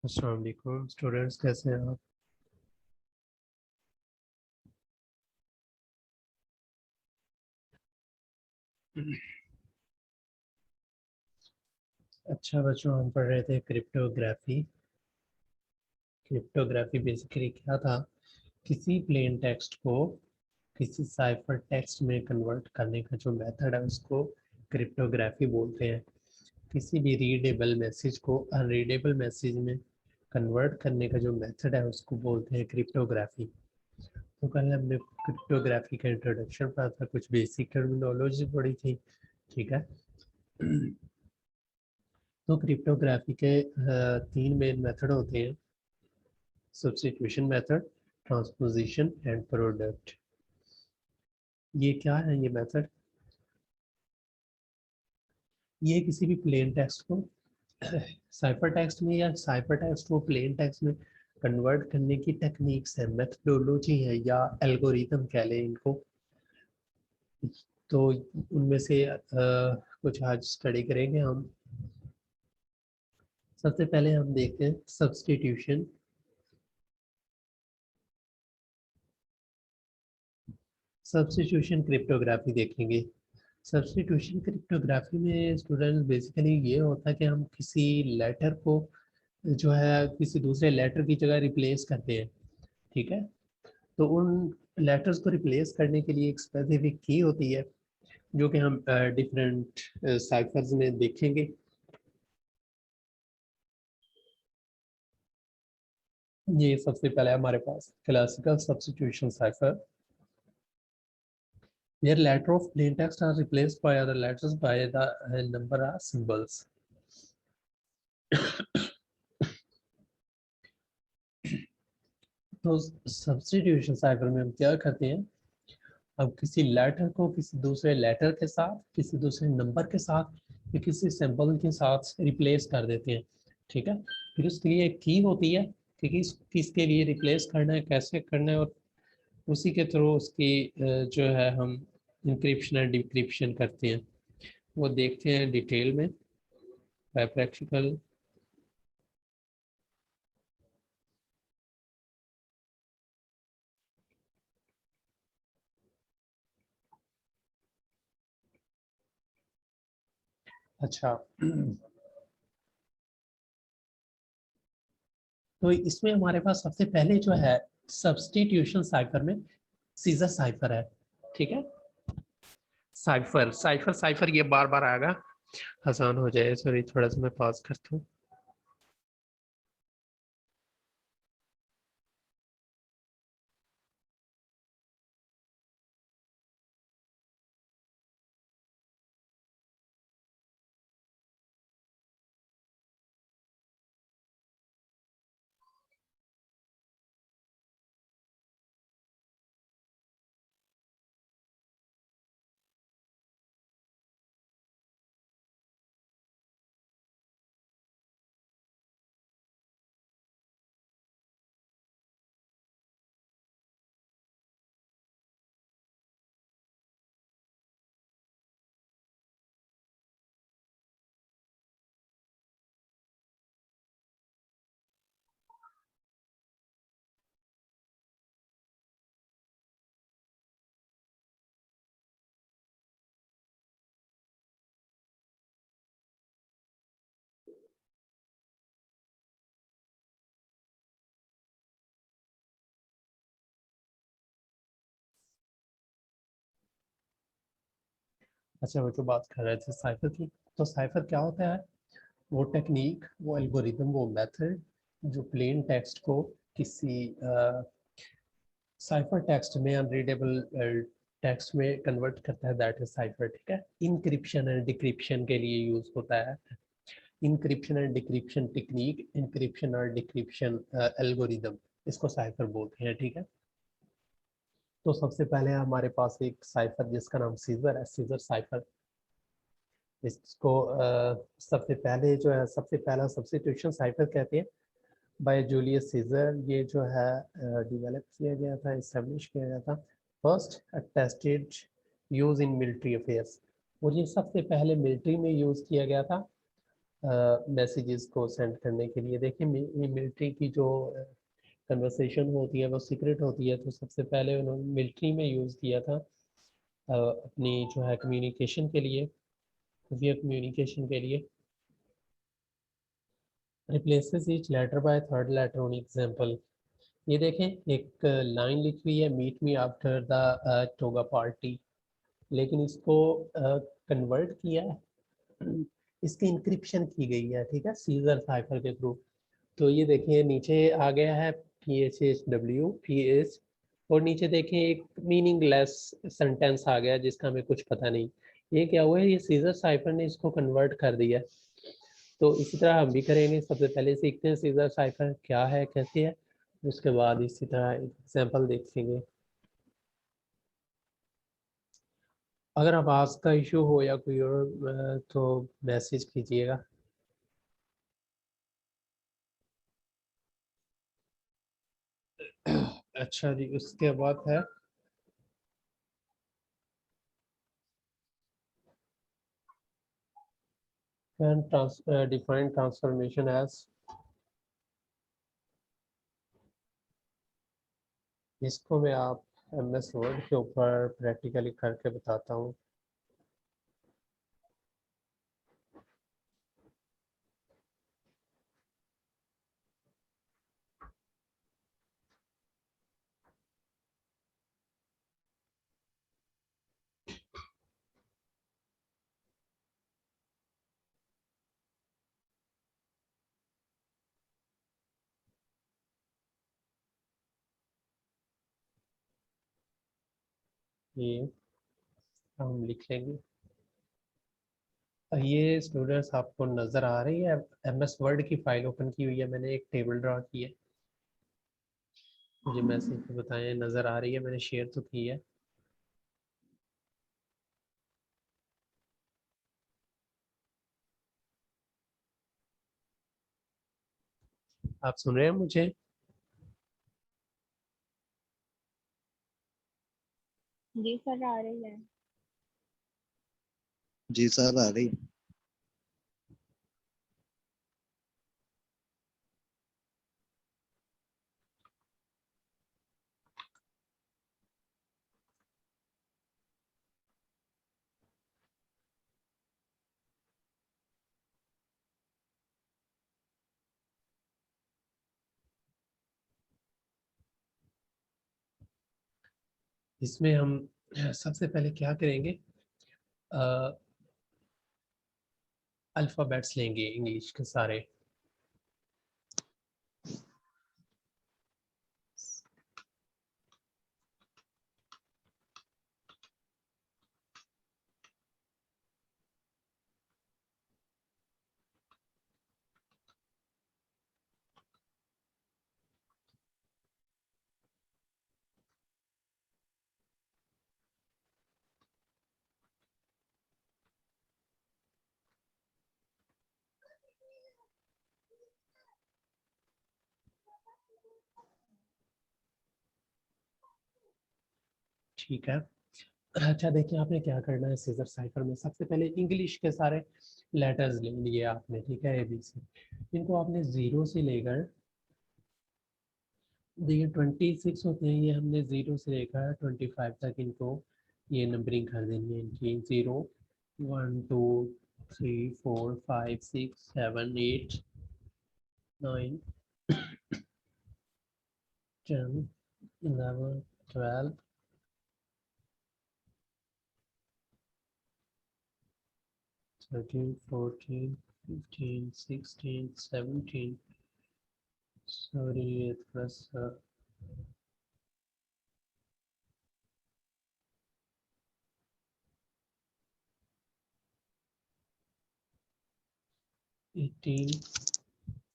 अस्सलाम वालेकुम स्टूडेंट्स, कैसे हैं आप? अच्छा बच्चों, हम पढ़ रहे थे क्रिप्टोग्राफी। क्रिप्टोग्राफी बेसिकली क्या था? किसी प्लेन टेक्स्ट को किसी साइफर टेक्स्ट में कन्वर्ट करने का जो मेथड है उसको क्रिप्टोग्राफी बोलते हैं। किसी भी रीडेबल मैसेज को अनरीडेबल मैसेज में कन्वर्ट करने का जो मेथड है उसको बोलते हैं क्रिप्टोग्राफी। तो कल हमने क्रिप्टोग्राफी का इंट्रोडक्शन पढ़ा था, कुछ बेसिक टर्मिनोलॉजी पढ़ी थी। ठीक है। तो क्रिप्टोग्राफी के तीन मेन मेथड होते हैं: substitution method, transposition and product. ये क्या है ये मेथड? ये किसी भी प्लेन टेक्स्ट को साइफर टेक्स्ट में या साइफर टेक्स्ट को प्लेन टेक्स्ट में कन्वर्ट करने की टेक्निक्स है, मेथडोलॉजी है, या एल्गोरिथम कह लें इनको। तो उनमें से कुछ आज स्टडी करेंगे हम। सबसे पहले हम देखते हैं सब्स्टिट्यूशन। सब्स्टिट्यूशन क्रिप्टोग्राफी देखेंगे। सब्स्टिट्यूशन क्रिप्टोग्राफी में स्टूडेंट बेसिकली ये होता है कि हम किसी लेटर को जो है किसी दूसरे लेटर की जगह रिप्लेस करते हैं। ठीक है। तो उन लेटर्स को रिप्लेस करने के लिए एक स्पेसिफिक की होती है जो कि हम डिफरेंट साइफर्स में देखेंगे। ये सबसे पहले हमारे पास classical substitution cipher, where letter of plain text are replaced by other letters by the number of symbols. तो सब्स्टिट्यूशन साइफर में हम क्या करते हैं? अब किसी लेटर को किसी दूसरे लेटर के साथ, किसी दूसरे नंबर के साथ या किसी सिंबल के साथ रिप्लेस कर देते हैं। ठीक है। फिर उसके लिए एक की होती है कि किसके लिए रिप्लेस करना है, कैसे करना है, और उसी के थ्रू उसकी जो है हम इंक्रिप्शन एंड डिक्रिप्शन करते हैं। वो देखते हैं डिटेल में बाय प्रैक्टिकल। अच्छा। तो इसमें हमारे पास सबसे पहले जो है सब्स्टिट्यूशन साइफर में सीजर साइफर है। ठीक है। साइफर साइफर साइफर ये बार बार आएगा, आसान हो जाए। सॉरी, थोड़ा सा मैं पॉज करता हूँ। अच्छा, वो जो बात कर रहे थे साइफर की, तो साइफर क्या होता है? वो टेक्निक, वो एल्गोरिदम, वो मेथड जो प्लेन टेक्स्ट को किसी साइफर टेक्स्ट में अनरीडेबल टेक्स्ट में कन्वर्ट करता है, दैट इज साइफर। ठीक है। इंक्रिप्शन एंड डिक्रिप्शन के लिए यूज होता है। Encryption and decryption technique, encryption और डिक्रिप्शन एल्गोरिदम, इसको साइफर बोलते हैं। ठीक है। तो सबसे पहले हमारे पास एक साइफर जिसका नाम सीजर है, सीजर साइफर। इसको सबसे पहले जो है सबसे पहला सब्स्टिट्यूशन साइफर कहते हैं, बाय जूलियस सीजर। ये जो है डेवलप किया गया था, इस्टेब्लिश किया गया था, first tested use in military affairs. और ये सबसे पहले मिलिट्री में यूज किया गया था। मैसेजेस को सेंड करने के लिए। देखिए मिलिट्री की जो कन्वर्सेशन होती है वो सीक्रेट होती है, तो सबसे पहले उन्होंने मिलिट्री में यूज़ किया था अपनी जो है कम्युनिकेशन के लिए, खुफिया कम्युनिकेशन के लिए। Replaces each letter by third letter on example. ये देखें एक लाइन लिखी हुई है, meet me after the toga party, लेकिन इसको कन्वर्ट किया है, इसकी इंक्रिप्शन की गई है, ठीक है, सीजर साइफर के थ्रू। तो ये देखिए नीचे आ गया है PHW और नीचे देखें एक मीनिंगलेस सेंटेंस आ गया जिसका हमें कुछ पता नहीं। ये क्या हुआ है, ये सीजर साइफर ने इसको कन्वर्ट कर दिया। तो इसी तरह हम भी करेंगे, सबसे पहले सीखते हैं सीजर साइफर क्या है, कैसे है, उसके बाद इसी तरह एग्जाम्पल देखेंगे। अगर आवाज़ का इशू हो या कोई और तो मैसेज कीजिएगा। अच्छा जी, उसके बाद है डिफाइन ट्रांसफॉर्मेशन एज। इसको मैं आप MS वर्ड के ऊपर प्रैक्टिकली करके बताता हूँ। ये हम लिख लेंगे। ये स्टूडेंट्स आपको नज़र आ रही है, MS वर्ड की फाइल ओपन की हुई है, मैंने एक टेबल ड्रा की है। मुझे मैसेज पे बताएं नज़र आ रही है, मैंने शेयर तो की है। आप सुन रहे हैं मुझे? जी सर आ रही है। जी सर आ रही। इसमें हम सबसे पहले क्या करेंगे, अल्फ़ाबेट्स लेंगे इंग्लिश के सारे। ठीक है, अच्छा देखिए आपने क्या करना है, सीजर साइफर में सबसे पहले इंग्लिश के सारे लेटर्स ले लिए आपने, ठीक है, ABC। इनको आपने ज़ीरो से लेकर, देखिए 26 होते हैं, ये हमने ज़ीरो से लेकर 25 तक इनको ये नंबरिंग कर देनी है इनकी। 0 1 2 3 4 5 6 7 8 9 10 11 12 13 14 15 16 17, सॉरी ये थोड़ा सा 18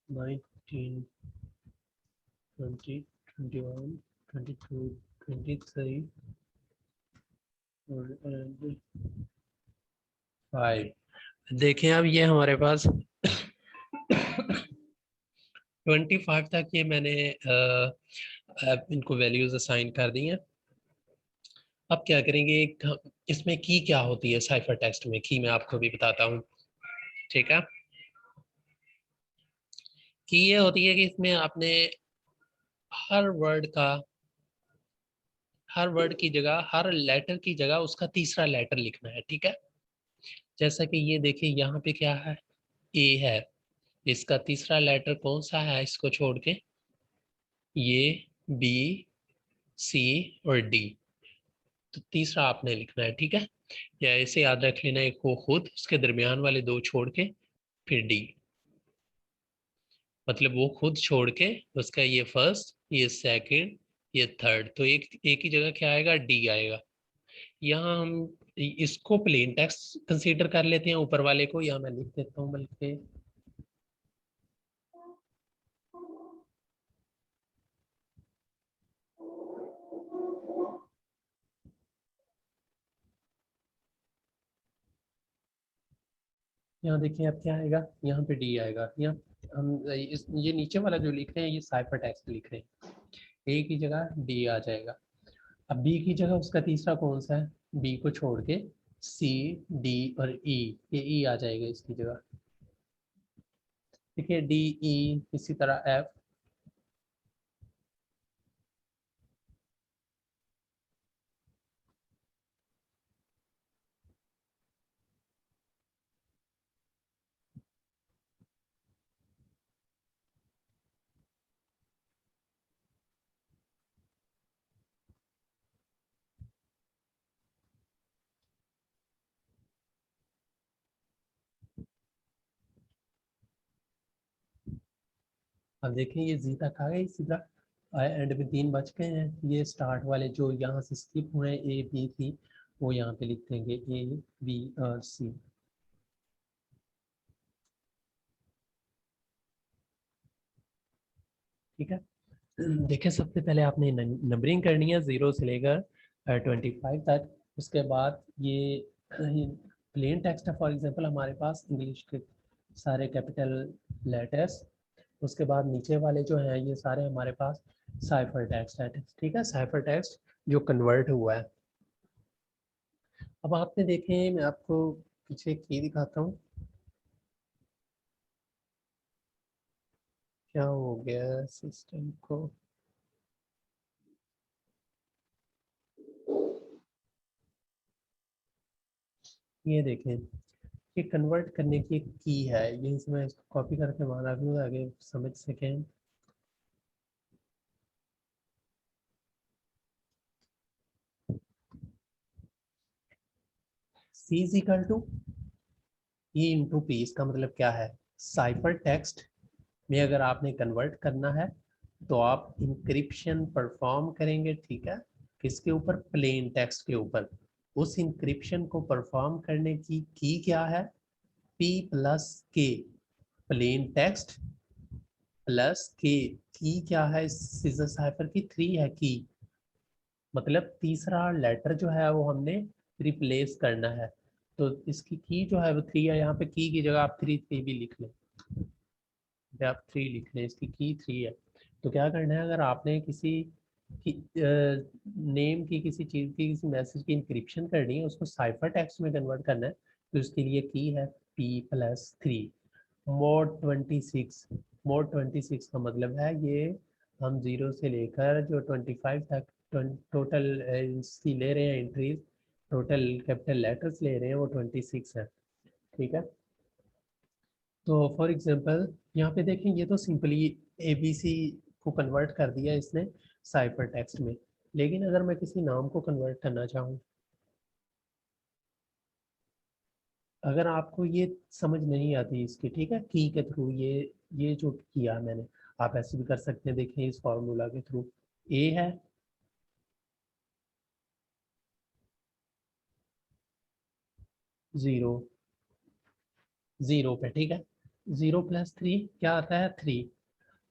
19 20 21 22 23 और 5। देखें अब ये हमारे पास 25 तक ये मैंने इनको वैल्यूज असाइन कर दी हैं। अब क्या करेंगे, इसमें की क्या होती है साइफर टेक्स्ट में, की मैं आपको भी बताता हूँ, ठीक है। की ये होती है कि इसमें आपने हर वर्ड की जगह, हर लेटर की जगह उसका तीसरा लेटर लिखना है, ठीक है। जैसा कि ये देखिए यहाँ पे क्या है, ए है, इसका तीसरा लेटर कौन सा है इसको छोड़ के, ये बी, सी और डी, तो तीसरा आपने लिखना है, ठीक है। या ऐसे याद रख लेना, एक को खुद, उसके दरमियान वाले दो छोड़ के फिर डी, मतलब वो खुद छोड़ के उसका ये फर्स्ट, ये सेकंड, ये थर्ड, तो एक ही जगह क्या आएगा, डी आएगा। यहाँ हम इसको प्लेन टेक्स्ट कंसीडर कर लेते हैं, ऊपर वाले को यहाँ मैं लिख देता हूँ बल्कि, यहाँ देखिए अब क्या आएगा, यहाँ पे डी आएगा। यहाँ हम ये नीचे वाला जो लिख रहे हैं ये साइफर टेक्स्ट लिख रहे हैं, ए की जगह डी आ जाएगा। अब बी की जगह उसका तीसरा कौन सा है, बी को छोड़ के सी, डी और ई, ये ई आ जाएगा इसकी जगह, ठीक है। डी, ई, इसी तरह एफ। अब देखें ये जी तक आ गई सीधा, एंड में 3 बच गए हैं। ये स्टार्ट वाले जो यहाँ से स्किप हुए हैं, ए बी सी, वो यहाँ पे लिख देंगे ए बी और सी, ठीक है। देखें सबसे पहले आपने नंबरिंग करनी है 0 से लेकर 25 तक। उसके बाद ये प्लेन टेक्स्ट है, फॉर एग्जांपल हमारे पास इंग्लिश के सारे कैपिटल लेटर्स। उसके बाद नीचे वाले जो हैं ये सारे हमारे पास साइफर टेक्स्ट है, ठीक है, साइफर टेक्स्ट जो कन्वर्ट हुआ है। अब आपने देखें, मैं आपको पीछे की दिखाता हूँ, क्या हो गया सिस्टम को। ये देखें, ये कन्वर्ट करने की एक की है, ये इसमें इसको कॉपी करके वहां रख दूँ आगे समझ सकें। C is equal to E into P, इसका मतलब क्या है, साइफर टेक्स्ट में अगर आपने कन्वर्ट करना है तो आप इंक्रिप्शन परफॉर्म करेंगे, ठीक है, किसके ऊपर, प्लेन टेक्स्ट के ऊपर। उस इंक्रिप्शन को परफॉर्म करने की क्या है, पी प्लस के, प्लेन टेक्स्ट प्लस के। की क्या है सीजर साइफर की, 3 है की, मतलब तीसरा लेटर जो है वो हमने रिप्लेस करना है। तो इसकी की जो है वो 3 है, यहाँ पे की जगह आप 3 भी लिख लें, आप 3 लिख लें, इसकी की 3 है। तो क्या करना है, अगर आपने किसी की नेम की, किसी चीज़ की, किसी मैसेज की इंक्रिप्शन करनी है, उसको साइफर टेक्स्ट में कन्वर्ट करना है, तो उसके लिए की है P+3 मोड 26। मोड 26 का मतलब है ये हम 0 से लेकर जो 25 तक टोटल इसकी ले रहे हैं एंट्रीज, टोटल कैपिटल लेटर्स ले रहे हैं, वो 26 है, ठीक है। तो फॉर एग्जांपल यहाँ पे देखें, ये तो सिंपली ABC को कन्वर्ट कर दिया इसने साइफर टेक्स्ट में। लेकिन अगर मैं किसी नाम को कन्वर्ट करना चाहूँ, अगर आपको ये समझ नहीं आती इसकी, ठीक है, की के थ्रू ये जो किया मैंने, आप ऐसे भी कर सकते हैं। देखें इस फॉर्मूला के थ्रू, ए है, 0 0 पे, ठीक है, 0+3 क्या आता है, 3।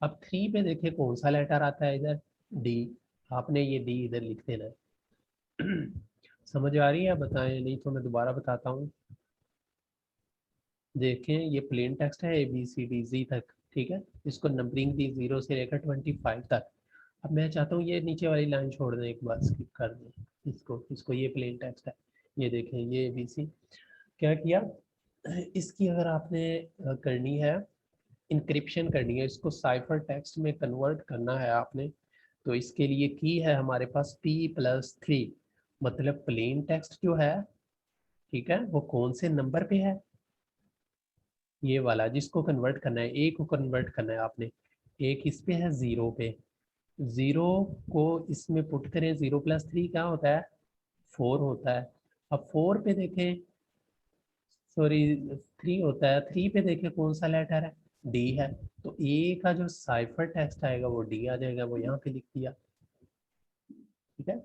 अब 3 पे देखिए कौन सा लेटर आता है इधर, डी, आपने ये डी इधर लिख देना है। समझ आ रही है, बताएं, नहीं तो मैं दोबारा बताता हूँ। देखें ये प्लेन टेक्स्ट है ABCD तक, ठीक है, इसको नंबरिंग दी 0 से लेकर 25 तक। अब मैं चाहता हूँ ये नीचे वाली लाइन छोड़ दें, एक बार स्किप कर दें इसको ये प्लेन टेक्स्ट है, ये देखें ये ABC। क्या किया, इसकी अगर आपने करनी है इंक्रिप्शन करनी है, इसको साइफर टेक्स्ट में कन्वर्ट करना है आपने। तो इसके लिए की है हमारे पास P+3, मतलब प्लेन टेक्स्ट जो है, ठीक है, वो कौन से नंबर पे है, ये वाला जिसको कन्वर्ट करना है, ए को कन्वर्ट करना है आपने। एक इस पे है 0 पे, 0 को इसमें पुट करें, 0+3 क्या होता है, 4 होता है। अब 4 पे देखें, सॉरी 3 होता है, 3 पे देखें कौन सा लेटर है, डी है। तो ए का जो साइफर टेक्स्ट आएगा वो डी आ जाएगा, वो यहाँ पे लिख दिया, ठीक है।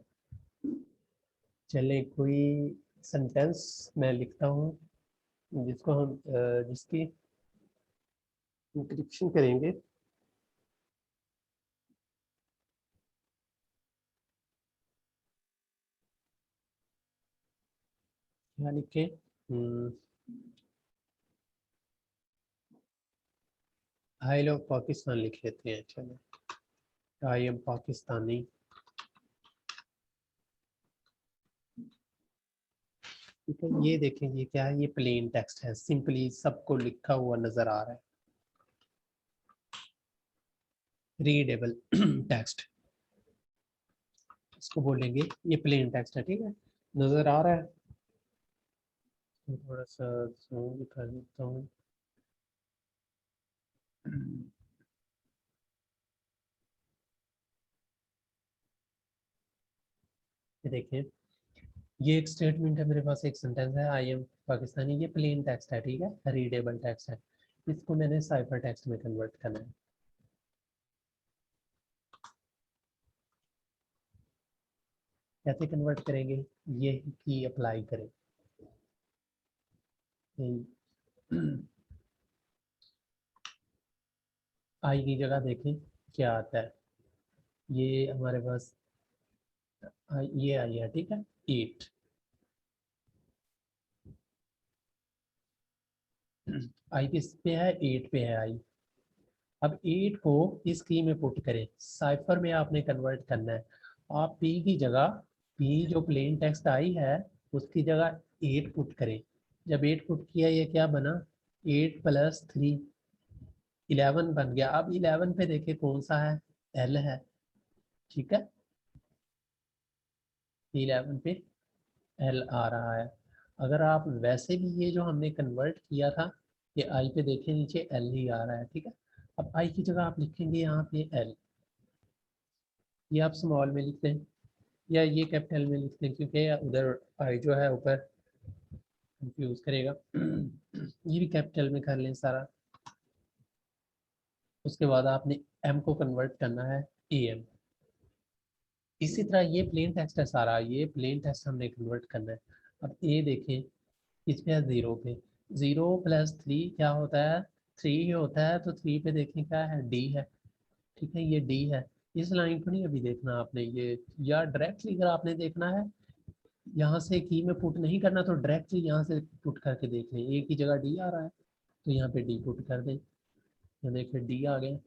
चले कोई सेंटेंस मैं लिखता हूँ जिसको हम जिसकी इंक्रिप्शन करेंगे। क्या लिखे, आई लव पाकिस्तान लिख लेते हैं, चलो, आई एम पाकिस्तानी। ठीक है, ये देखें, ये क्या है, ये प्लेन टेक्स्ट है, सिंपली सबको लिखा हुआ नजर आ रहा है, रीडेबल टेक्स्ट, इसको बोलेंगे, ये प्लेन टेक्स्ट है, ठीक है, नजर आ रहा है। थोड़ा सा जूम कर देता हूँ। ये देखिए, ये एक स्टेटमेंट है मेरे पास, एक सेंटेंस है, आई एम पाकिस्तानी, ये प्लेन टेक्स्ट है, ठीक है, रीडेबल टेक्स्ट है। इसको मैंने साइफर टेक्स्ट में कन्वर्ट करना है। कैसे कन्वर्ट करेंगे, ये की अप्लाई करें। आई की जगह देखें क्या आता है, ये हमारे पास ये आई है, ठीक है, 8। आई किस पे है, 8 पे है आई। अब 8 को इस की में पुट करें, साइफर में आपने कन्वर्ट करना है। आप पी की जगह, पी जो प्लेन टेक्स्ट आई है उसकी जगह 8 पुट करें। जब 8 पुट किया, ये क्या बना, 8+3, 11 बन गया। अब 11 पे देखे कौन सा है, एल है, ठीक है, 11 पे एल आ रहा है। अगर आप वैसे भी ये जो हमने कन्वर्ट किया था, ये आई पे देखें नीचे एल ही आ रहा है, ठीक है। अब आई की जगह आप लिखेंगे यहाँ पे एल, ये आप स्मॉल में लिखते हैं या ये कैपिटल में लिखते हैं, क्योंकि उधर आई जो है ऊपर कंफ्यूज करेगा। ये भी कैपिटल में कर लें सारा। उसके बाद आपने एम को कन्वर्ट करना है ए एम। इसी तरह ये प्लेन टेक्स्ट है सारा, ये प्लेन टेक्स्ट हमने कन्वर्ट करना है। अब ए देखें, इस पे है 0 पे, 0+3 क्या होता है, 3 ही होता है। तो 3 पे देखें क्या है, डी है, ठीक है, ये डी है। इस लाइन को नहीं अभी देखना आपने, ये या डायरेक्टली अगर आपने देखना है, यहाँ से की में पुट नहीं करना, तो डायरेक्टली यहाँ से पुट करके देख लें, ए की जगह डी आ रहा है तो यहाँ पे डी पुट कर दें, यहाँ देखिए डी आ गया।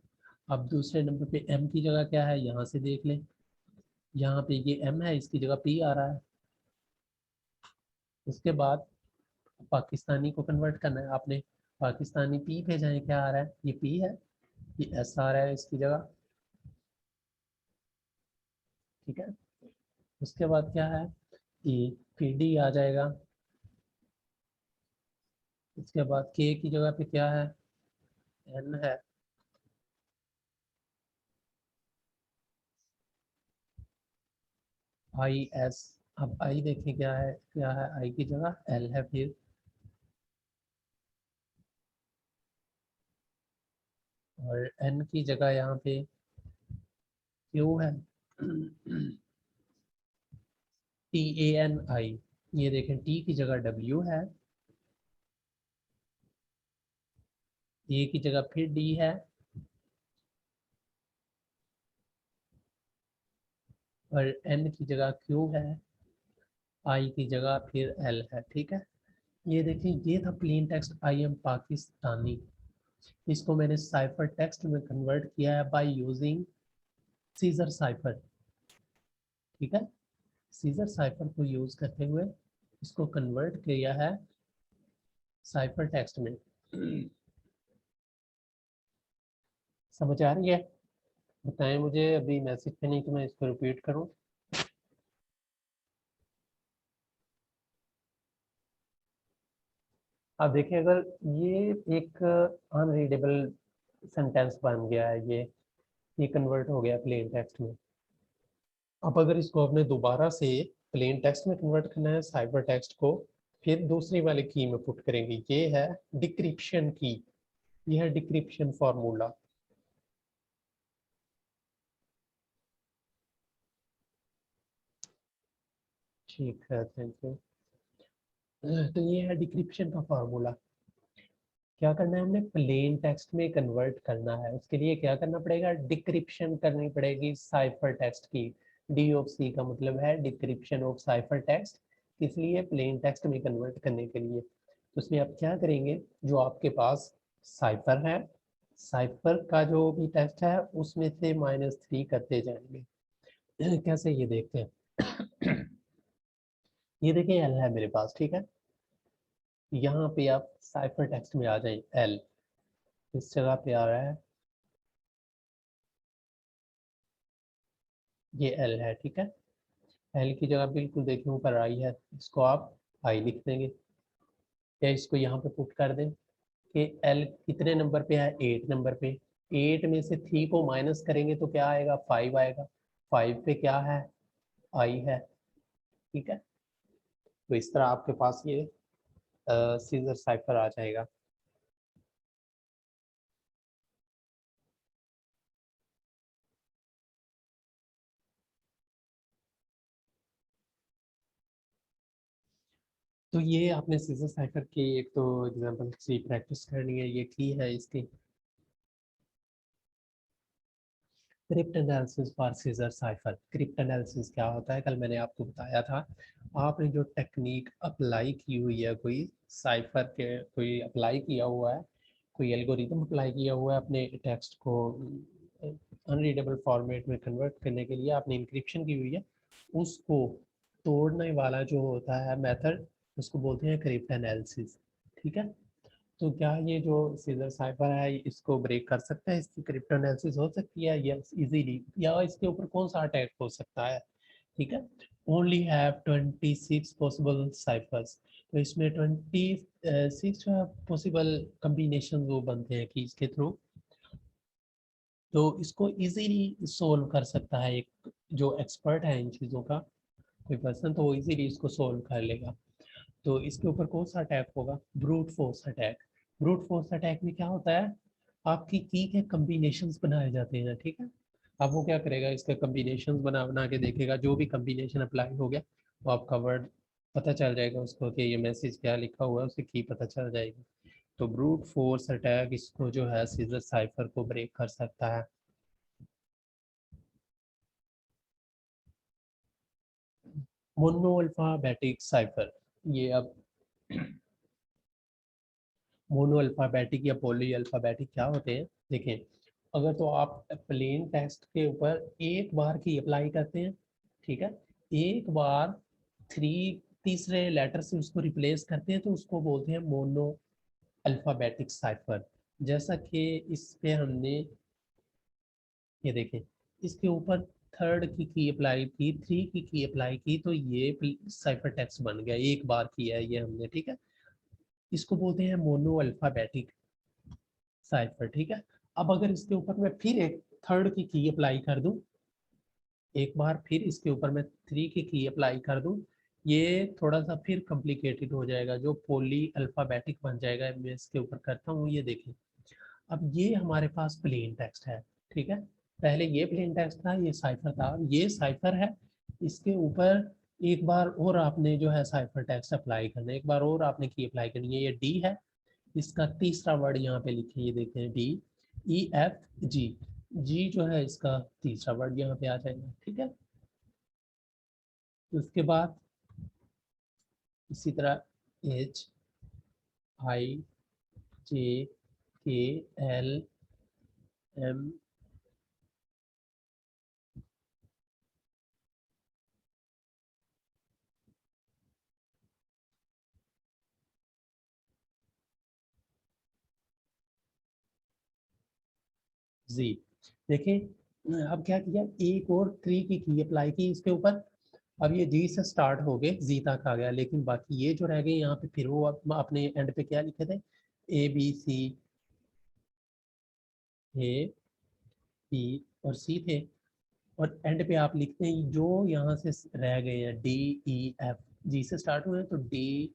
अब दूसरे नंबर पे एम की जगह क्या है, यहाँ से देख लें, यहाँ पे ये एम है, इसकी जगह पी आ रहा है। उसके बाद पाकिस्तानी को कन्वर्ट करना है आपने, पाकिस्तानी पी पे जाए, क्या आ रहा है, ये पी है, ये एस आ रहा है इसकी जगह, ठीक है। उसके बाद क्या है, ई, फिर डी आ जाएगा। इसके बाद के की जगह पे क्या है, एन है, आई एस। अब आई देखें क्या है, क्या है, आई की जगह एल है, फिर और एन की जगह यहाँ पे क्यू है, TANI। ये देखें टी की जगह डब्ल्यू है, ए की जगह फिर डी है, और एन की जगह क्यू है, आई की जगह फिर एल है, ठीक है। ये देखिए, ये था plain text I am Pakistani. इसको मैंने साइफर टेक्स्ट में कन्वर्ट किया है बाय यूजिंग सीजर साइफर, ठीक है। सीजर साइफर को यूज करते हुए इसको कन्वर्ट किया है साइफर टेक्स्ट में। समझ आ रही है? बताएं मुझे, अभी मैसेज पे नहीं तो मैं इसको रिपीट करूं। अब देखिए, अगर ये एक अनरीडेबल सेंटेंस बन गया है, ये कन्वर्ट हो गया प्लेन टेक्स्ट में। अब अगर इसको आपने दोबारा से प्लेन टेक्स्ट में कन्वर्ट करना है, साइफर टेक्स्ट को, फिर दूसरी वाले की में पुट करेंगे। ये है डिक्रिप्शन की, ये है डिक्रिप्शन फॉर्मूला। ठीक है, थैंक यू। तो ये है डिक्रिप्शन का फॉर्मूला। क्या करना है, हमने प्लेन टेक्स्ट में कन्वर्ट करना है, उसके लिए क्या करना पड़ेगा, डिक्रिप्शन करनी पड़ेगी साइफर टेक्स्ट की। DOC का मतलब है डिक्रिप्शन ऑफ साइफर टेक्स्ट, इसलिए प्लेन टेक्स्ट में कन्वर्ट करने के लिए। तो उसमें आप क्या करेंगे, जो आपके पास साइफर है, साइफर का जो भी टेक्स्ट है उसमें से -3 करते जाएंगे। कैसे, ये देखते हैं। ये देखिए एल है मेरे पास, ठीक है। यहाँ पे आप साइफर टेक्स्ट में आ जाए, एल इस जगह पे आ रहा है, ये एल है, ठीक है। एल की जगह बिल्कुल देखिए ऊपर आई है, इसको आप आई लिख देंगे, या इसको यहाँ पे पुट कर दें कि एल कितने नंबर पे है, 8 नंबर पे। 8 में से 3 को माइनस करेंगे तो क्या आएगा, 5 आएगा। 5 पे क्या है, आई है, ठीक है। तो इस तरह आपके पास ये सीजर साइफर आ जाएगा। तो ये आपने सीजर साइफर की एक तो एग्जांपल से प्रैक्टिस करनी है, ये की है इसकी। Crypt analysis for scissor cipher. Crypt analysis क्या होता है, कल मैंने आपको बताया था। आपने जो टेक्निक अप्लाई की हुई है, कोई साइफर के कोई अप्लाई किया हुआ है, कोई एल्गोरिथम अप्लाई किया हुआ है अपने टेक्स्ट को अनरीडेबल फॉर्मेट में कन्वर्ट करने के लिए, आपने इंक्रिप्शन की हुई है, उसको तोड़ने वाला जो होता है मेथड, उसको बोलते हैं क्रिप्ट एनालिसिस, ठीक है। तो क्या ये जो सीजर साइफर है इसको ब्रेक कर सकता है, इसकी क्रिप्टो एनालिसिस हो सकती है, यस इजीली, या इसके ऊपर कौन सा अटैक हो सकता है, ठीक है। Only have 26 possible cyphers. तो इसमें 26 पॉसिबल कम्बिनेशन वो बनते हैं कि इसके थ्रू, तो इसको इजीली सोल्व कर सकता है एक जो एक्सपर्ट है इन चीज़ों का, कोई पर्सन, तो वो इजीली इसको सोल्व कर लेगा। तो इसके ऊपर कौन सा अटैक होगा, brute force attack. Brute force attack में क्या होता है, आपकी की के कम्बिनेशंस बनाए जाते हैं, ठीक है। अब वो क्या करेगा, इसके कम्बिनेशंस बना बना के देखेगा, जो भी कम्बिनेशन अप्लाई हो गया वो आपका वर्ड पता चल जाएगा उसको कि ये मैसेज क्या लिखा हुआ है, उसे की पता चल जाएगी। तो ब्रूट फोर्स अटैक इसको जो है सीजर साइफर को ब्रेक कर सकता है। मोनो अल्फाबेटिक साइफर, ये अब मोनो अल्फाबेटिक या पॉली अल्फाबेटिक क्या होते हैं, देखें। अगर तो आप प्लेन टेक्स्ट के ऊपर एक बार की अप्लाई करते हैं, ठीक है, एक बार थ्री तीसरे लेटर से उसको रिप्लेस करते हैं, तो उसको बोलते हैं मोनो अल्फाबेटिक साइफर। जैसा कि इस पे हमने ये देखें, इसके ऊपर थर्ड की अप्लाई की, थ्री की अप्लाई की, तो ये साइफर टेक्स्ट बन गया, एक बार किया है ये हमने, ठीक है। इसको बोलते हैं मोनो अल्फाबेटिक साइफर, ठीक है। अब अगर इसके ऊपर मैं फिर एक थर्ड की अप्लाई कर दूं, एक बार फिर इसके ऊपर मैं थ्री की अप्लाई कर दूं, ये थोड़ा सा फिर कॉम्प्लिकेटेड हो जाएगा, जो पॉली अल्फाबेटिक बन जाएगा। मैं इसके ऊपर करता हूँ, ये देखें। अब ये हमारे पास प्लेन टेक्स्ट है, ठीक है। पहले ये प्लेन टेक्स्ट था, ये साइफर था, अब ये साइफर है। इसके ऊपर एक बार और आपने जो है साइफर टेक्स्ट अप्लाई करना है, एक बार और आपने की अप्लाई करनी है, ये डी है। इसका तीसरा वर्ड यहाँ पे लिखे, ये देखते हैं, डी EF G। जी जो है इसका तीसरा वर्ड यहाँ पे आ जाएगा, ठीक है। उसके बाद इसी तरह HIJKLM जी। देखिए अब क्या किया, एक और 3 की की अप्लाई की इसके ऊपर। अब ये जी से स्टार्ट हो गए, जी तक आ गया, लेकिन बाकी ये जो रह गए यहाँ पे, फिर वो अपने एंड पे क्या लिखे थे, ए बी सी, ए बी और सी थे। और एंड पे आप लिखते हैं जो यहाँ से रह गए हैं, डी ई एफ, जी से स्टार्ट हुए हैं तो डी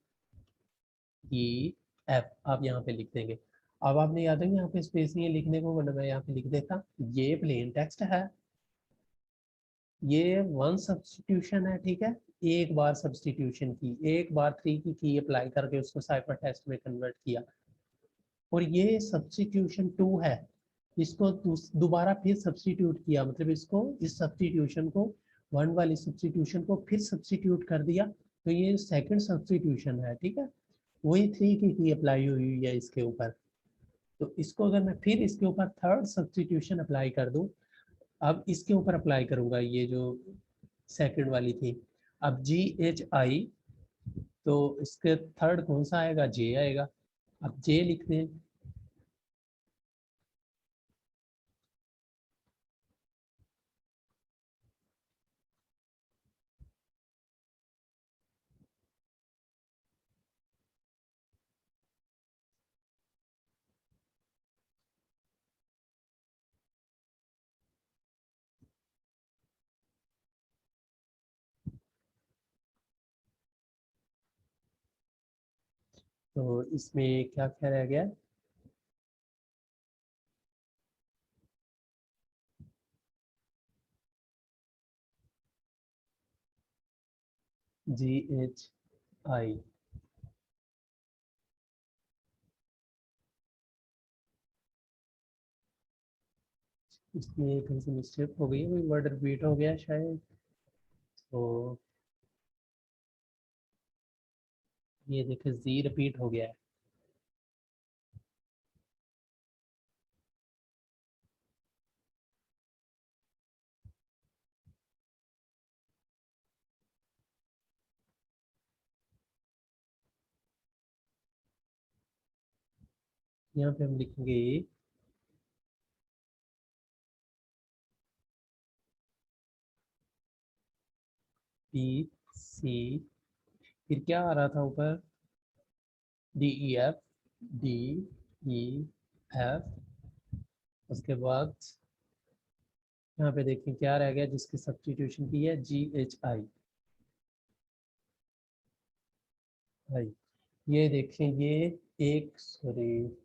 ई एफ आप यहाँ पे लिख देंगे। अब आपने याद है कि यहाँ पे स्पेस नहीं है लिखने को, वरना मैं यहाँ पे लिख देता। ये प्लेन टेक्स्ट है, ये वन सब्सटीट्यूशन है, ठीक है। एक बार सब्सटीट्यूशन की, एक बार 3 की अप्लाई करके उसको साइफर टेक्स्ट में कन्वर्ट किया। और ये सब्सटीट्यूशन 2 है, इसको दोबारा फिर सब्सटीट्यूट किया, मतलब इसको, इस सब्सटीट्यूशन को, वन वाली सब्सटीट्यूशन को फिर सब्सटीट्यूट कर दिया, तो ये सेकंड सब्सटीट्यूशन है, ठीक है। वही 3 की अप्लाई हुई है इसके ऊपर। तो इसको अगर मैं फिर इसके ऊपर थर्ड सब्सटीट्यूशन अप्लाई कर दूं, अब इसके ऊपर अप्लाई करूंगा ये जो सेकंड वाली थी, अब जी एच आई, तो इसके थर्ड कौन सा आएगा, जे आएगा। अब जे लिखते हैं। तो इसमें क्या क्या रह गया, जी एच आई। इसमें कहीं से मिस्टेक हो गई है, कोई वर्ड रिपीट हो गया शायद। तो ये देखिए जी रिपीट हो गया है। यहाँ पे हम लिखेंगे पी सी, फिर क्या आ रहा था ऊपर, D E F, D E F. उसके बाद यहाँ पे देखें क्या रह गया, जिसकी सब्स्टिट्यूशन की है जी एच आई आई। ये देखें, ये एक, सॉरी,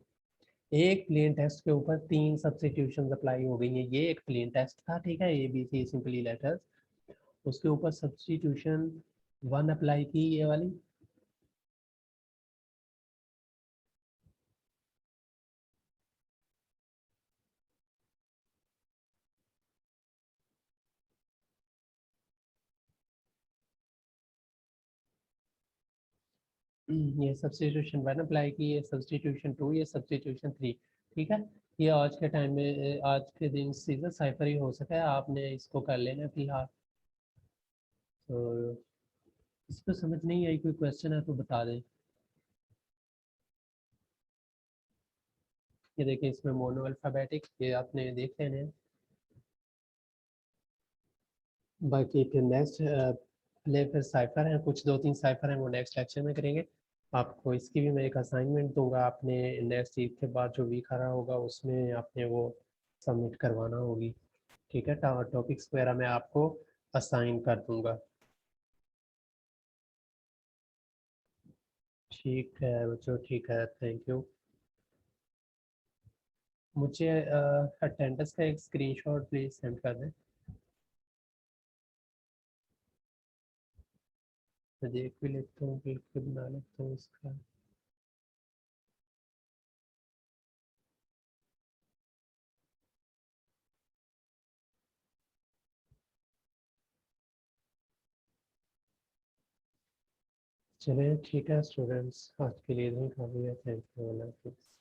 एक प्लेन टेस्ट के ऊपर 3 सब्स्टिट्यूशन अप्लाई हो गई हैं। ये एक प्लेन टेस्ट था, ठीक है, A B C simply letters, उसके ऊपर सब्स्टिट्यूशन 1 अप्लाई की, ये वाली। ये सब्स्टिट्यूशन 1 अप्लाई की, ये सब्स्टिट्यूशन 2, ये सब्स्टिट्यूशन 3, ठीक है। ये आज के टाइम में, आज के दिन सीधा साइफर ही हो सका है, आपने इसको कर लेना फिलहाल। तो इसको समझ नहीं आई, कोई क्वेश्चन है तो बता दें। ये देखिए इसमें मोनो अल्फ़ाबेटिक, ये आपने देख लेने हैं। बाकी फिर नेक्स्ट ले फिर साइफर है, कुछ 2-3 साइफर हैं, वो नेक्स्ट लेक्चर में करेंगे। आपको इसकी भी मैं एक असाइनमेंट दूंगा, आपने नेक्स्ट वीक के बाद जो वीक आ रहा होगा उसमें आपने वो सबमिट करवाना होगी, ठीक है। टॉपिक्स वगैरह मैं आपको असाइन कर दूंगा। ठीक है बच्चों, ठीक है, थैंक यू। मुझे अटेंडेंस का एक स्क्रीनशॉट प्लीज़ सेंड कर दें, मैं देख भी लेता हूँ, बिल्कुल बना लेता हूँ इसका। चलिए ठीक है स्टूडेंट्स, आज के लिए इतना काफ़ी है, थैंक यू, अल्लाह हाफिज़।